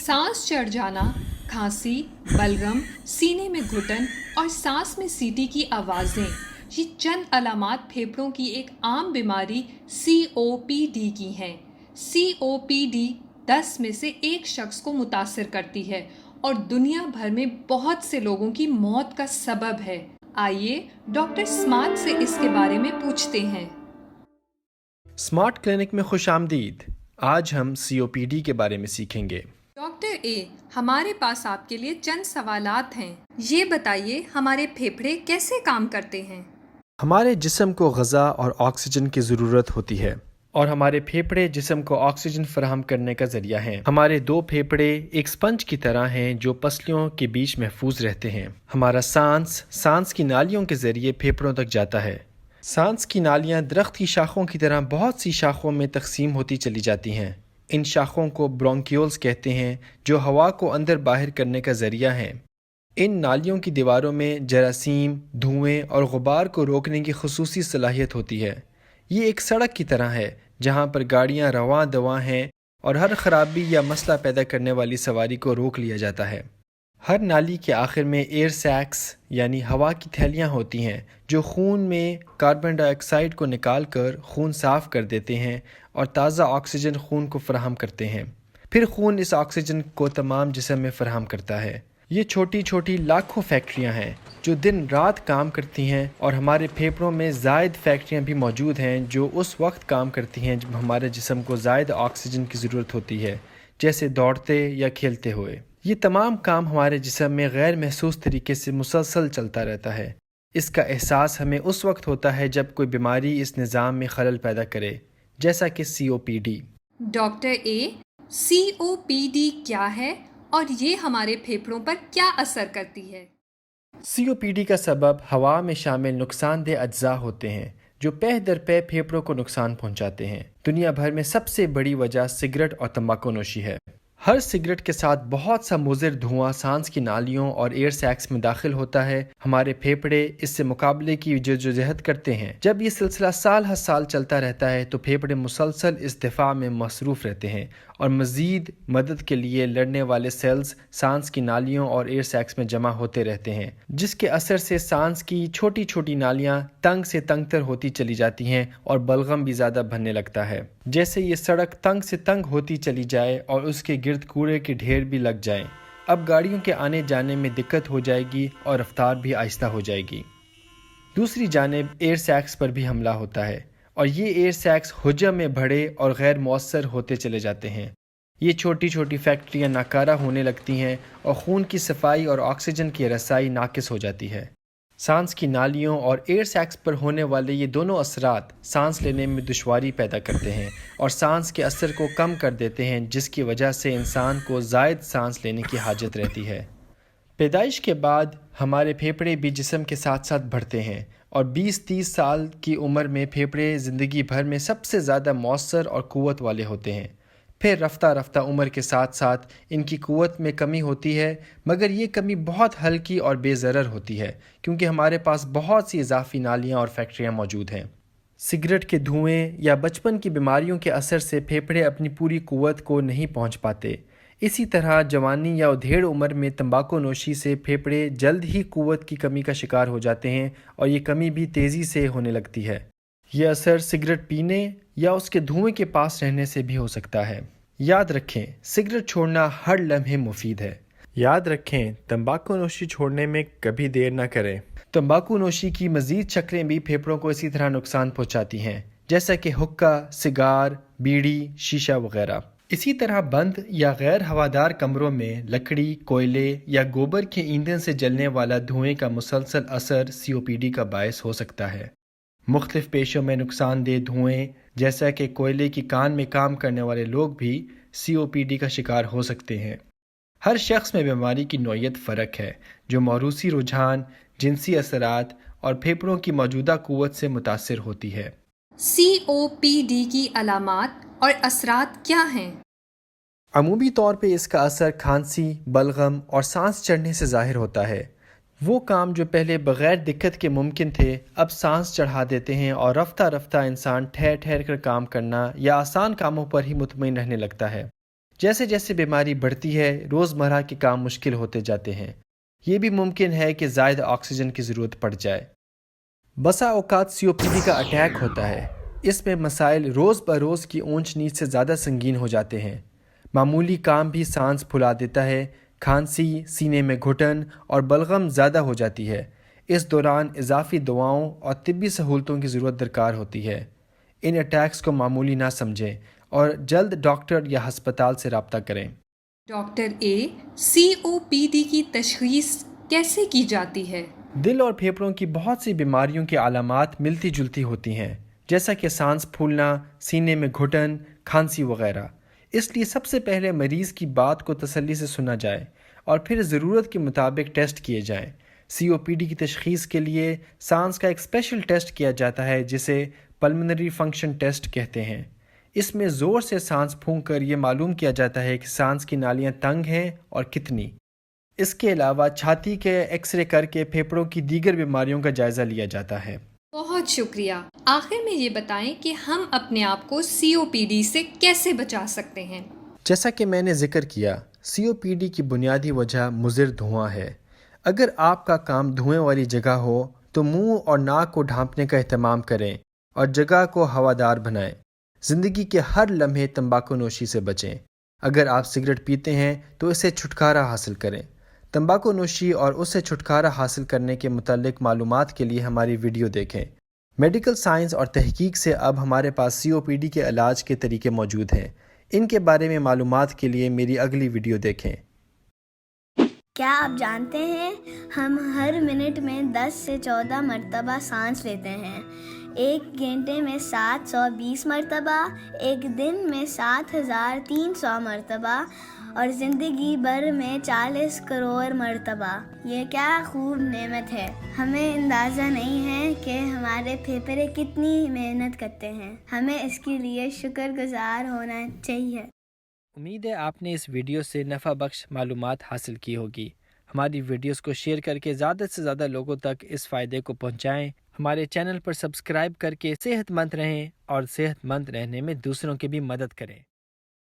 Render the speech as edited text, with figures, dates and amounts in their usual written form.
सांस चढ़ जाना, खांसी, बलगम, सीने में घुटन और सांस में सीटी की आवाज़ें, ये चंद अलामात फेफड़ों की एक आम बीमारी COPD की हैं। COPD 10 में से एक शख्स को मुतासर करती है और दुनिया भर में बहुत से लोगों की मौत का सबब है। आइए डॉक्टर स्मार्ट से इसके बारे में पूछते हैं। स्मार्ट क्लिनिक में खुश आमदीद। आज हम COPD के बारे में सीखेंगे। डॉक्टर ए, हमारे पास आपके लिए चंद सवालात हैं। ये बताइए हमारे फेफड़े कैसे काम करते हैं? हमारे जिस्म को ग़ज़ा और ऑक्सीजन की ज़रूरत होती है और हमारे फेफड़े जिस्म को ऑक्सीजन फराहम करने का ज़रिया हैं। हमारे दो फेफड़े एक स्पंज की तरह हैं जो पसलियों के बीच महफूज रहते हैं। हमारा सांस की नालियों के ज़रिए फेफड़ों तक जाता है। सांस की नालियाँ दरख्त की शाखों की तरह बहुत सी शाखों में तकसीम होती चली जाती हैं। इन शाखों को ब्रोंकियोल्स कहते हैं जो हवा को अंदर बाहर करने का ज़रिया हैं। इन नालियों की दीवारों में जरासीम, धुएं और गुबार को रोकने की खुसूसी सलाहियत होती है। ये एक सड़क की तरह है जहाँ पर गाड़ियाँ रवां दवां हैं और हर ख़राबी या मसला पैदा करने वाली सवारी को रोक लिया जाता है। हर नाली के आखिर में एयर सैक्स यानी हवा की थैलियाँ होती हैं जो खून में कार्बन डाइऑक्साइड को निकाल कर खून साफ़ कर देते हैं और ताज़ा ऑक्सीजन खून को फराहम करते हैं। फिर खून इस ऑक्सीजन को तमाम जिस्म में फराहम करता है। ये छोटी छोटी लाखों फैक्ट्रियाँ हैं जो दिन रात काम करती हैं और हमारे फेफड़ों में ज़ायद फैक्ट्रियाँ भी मौजूद हैं जो उस वक्त काम करती हैं जब हमारे जिस्म को ज़ायद ऑक्सीजन की ज़रूरत होती है, जैसे दौड़ते या खेलते हुए। ये तमाम काम हमारे जिस्म में गैर महसूस तरीके से मुसलसल चलता रहता है। इसका एहसास हमें उस वक्त होता है जब कोई बीमारी इस निज़ाम में खलल पैदा करे, जैसा कि COPD। डॉक्टर ए, COPD क्या है और ये हमारे फेफड़ों पर क्या असर करती है? COPD का सबब हवा में शामिल नुकसानदेह अज्जा होते हैं जो पह दर पह फेफड़ों को नुकसान पहुंचाते हैं। दुनिया भर में सबसे बड़ी वजह सिगरेट और तंबाकू नोशी है। हर सिगरेट के साथ बहुत सा मुज़िर धुआं सांस की नालियों और एयर सैक्स में दाखिल होता है। हमारे फेफड़े इससे मुकाबले की जद्दोजहद करते हैं। जब ये सिलसिला साल हर साल चलता रहता है तो फेफड़े मुसलसल इस दिफा में मसरूफ़ रहते हैं और मज़ीद मदद के लिए लड़ने वाले सेल्स सांस की नालियों और एयर सैक्स में जमा होते रहते हैं, जिसके असर से सांस की छोटी छोटी नालियाँ तंग से तंग तर होती चली जाती हैं और बलगम भी ज़्यादा बनने लगता है। जैसे ये सड़क तंग से तंग होती चली जाए और उसके गिर्द कूड़े के ढेर भी लग जाएं। अब गाड़ियों के आने जाने में दिक्कत हो जाएगी और रफ्तार भी आहिस्ता हो जाएगी। दूसरी जानिब एयर सैक्स पर भी हमला होता है और ये एयर सैक्स हुज्जम में बड़े और गैर मौसर होते चले जाते हैं। ये छोटी छोटी फैक्ट्रियाँ नाकारा होने लगती हैं और खून की सफाई और ऑक्सीजन की रसाई नाकिस हो जाती है। सांस की नालियों और एयर सैक्स पर होने वाले ये दोनों असरात सांस लेने में दुश्वारी पैदा करते हैं और सांस के असर को कम कर देते हैं, जिसकी वजह से इंसान को ज़ायद सांस लेने की हाजत रहती है। पैदाइश के बाद हमारे फेफड़े भी जिस्म के साथ साथ बढ़ते हैं और 20-30 साल की उम्र में फेफड़े ज़िंदगी भर में सबसे ज़्यादा मौसर और क़ुव्वत वाले होते हैं। फिर रफ्ता रफ्ता उम्र के साथ साथ इनकी क़ुव्वत में कमी होती है, मगर ये कमी बहुत हल्की और बेज़रर होती है क्योंकि हमारे पास बहुत सी इजाफी नालियाँ और फैक्ट्रियाँ मौजूद हैं। सिगरेट के धुएँ या बचपन की बीमारियों के असर से फेफड़े अपनी पूरी क़ुव्वत को नहीं पहुँच पाते। इसी तरह जवानी या उधेड़ उम्र में तंबाकू नोशी से फेफड़े जल्द ही क़ुव्वत की कमी का शिकार हो जाते हैं और ये कमी भी तेज़ी से होने लगती है। यह असर सिगरेट पीने या उसके धुएं के पास रहने से भी हो सकता है। याद रखें, सिगरेट छोड़ना हर लम्हे मुफीद है। याद रखें, तंबाकू नोशी छोड़ने में कभी देर न करें। तंबाकू नोशी की मज़ीद शक्लें भी फेफड़ों को इसी तरह नुकसान पहुंचाती हैं, जैसा कि हुक्का, सिगार, बीड़ी, शीशा वगैरह। इसी तरह बंद या गैर हवादार कमरों में लकड़ी, कोयले या गोबर के ईंधन से जलने वाला धुएं का मुसलसल असर COPD का बायस हो सकता है। मुख्तलिफ पेशों में नुकसानदेह धुएं जैसा कि कोयले की कान में काम करने वाले लोग भी COPD का शिकार हो सकते हैं। हर शख्स में बीमारी की नौइयत फ़र्क है जो मौरूसी रुझान, जिनसी असरात और फेफड़ों की मौजूदा क़ुव्वत से मुतासिर होती है। COPD की अलामात और असरात क्या हैं? अमूमी तौर पे इसका असर खांसी, बलगम और सांस चढ़ने से ज़ाहिर होता है। वो काम जो पहले बग़ैर दिक्कत के मुमकिन थे अब सांस चढ़ा देते हैं और रफ्ता रफ्ता इंसान ठहर ठहर कर काम करना या आसान कामों पर ही मुतमईन रहने लगता है, جیسے جیسے بیماری بڑھتی ہے روزمرہ کے کام مشکل ہوتے جاتے ہیں۔ یہ بھی ممکن ہے کہ زائد آکسیجن کی ضرورت پڑ جائے۔ بسا اوقات COPD کا اٹیک ہوتا ہے۔ اس میں مسائل روز بروز کی اونچ نیچ سے زیادہ سنگین ہو جاتے ہیں۔ معمولی کام بھی سانس پھلا دیتا ہے، کھانسی، سینے میں گھٹن اور بلغم زیادہ ہو جاتی ہے۔ اس دوران اضافی دواؤں اور طبی سہولتوں کی ضرورت درکار ہوتی ہے۔ ان اٹیکس کو معمولی نہ سمجھیں اور جلد ڈاکٹر یا ہسپتال سے رابطہ کریں۔ ڈاکٹر اے، COPD کی تشخیص کیسے کی جاتی ہے؟ دل اور پھیپھڑوں کی بہت سی بیماریوں کی علامات ملتی جلتی ہوتی ہیں، جیسا کہ سانس پھولنا، سینے میں گھٹن، کھانسی وغیرہ۔ اس لیے سب سے پہلے مریض کی بات کو تسلی سے سنا جائے اور پھر ضرورت کے مطابق ٹیسٹ کیے جائیں۔ COPD کی تشخیص کے لیے سانس کا ایک اسپیشل ٹیسٹ کیا جاتا ہے جسے پلمنری فنکشن ٹیسٹ کہتے ہیں۔ اس میں زور سے سانس پھونک کر یہ معلوم کیا جاتا ہے کہ سانس کی نالیاں تنگ ہیں اور کتنی۔ اس کے علاوہ چھاتی کے ایکس رے کر کے پھیپھڑوں کی دیگر بیماریوں کا جائزہ لیا جاتا ہے۔ بہت شکریہ۔ آخر میں یہ بتائیں کہ ہم اپنے آپ کو COPD سے کیسے بچا سکتے ہیں؟ جیسا کہ میں نے ذکر کیا، COPD کی بنیادی وجہ مضر دھواں ہے۔ اگر آپ کا کام دھوئیں والی جگہ ہو تو منہ اور ناک کو ڈھانپنے کا اہتمام کریں اور جگہ کو ہوادار بنائیں۔ زندگی کے ہر لمحے تمباکو نوشی سے بچیں۔ اگر آپ سگریٹ پیتے ہیں تو اسے چھٹکارا حاصل کریں۔ تمباکو نوشی اور اس سے چھٹکارا حاصل کرنے کے متعلق معلومات کے لیے ہماری ویڈیو دیکھیں۔ میڈیکل سائنس اور تحقیق سے اب ہمارے پاس COPD کے علاج کے طریقے موجود ہیں۔ ان کے بارے میں معلومات کے لیے میری اگلی ویڈیو دیکھیں۔ کیا آپ جانتے ہیں ہم ہر منٹ میں 10 سے 14 مرتبہ سانس لیتے ہیں؟ ایک گھنٹے میں 720 مرتبہ، ایک دن میں 7300 مرتبہ اور زندگی بھر میں 40 کروڑ مرتبہ۔ یہ کیا خوب نعمت ہے! ہمیں اندازہ نہیں ہے کہ ہمارے پھیپھڑے کتنی محنت کرتے ہیں۔ ہمیں اس کے لیے شکر گزار ہونا چاہیے۔ امید ہے آپ نے اس ویڈیو سے نفع بخش معلومات حاصل کی ہوگی۔ ہماری ویڈیوز کو شیئر کر کے زیادہ سے زیادہ لوگوں تک اس فائدے کو پہنچائیں۔ ہمارے چینل پر سبسکرائب کر کے صحت مند رہیں اور صحت مند رہنے میں دوسروں کی بھی مدد کریں۔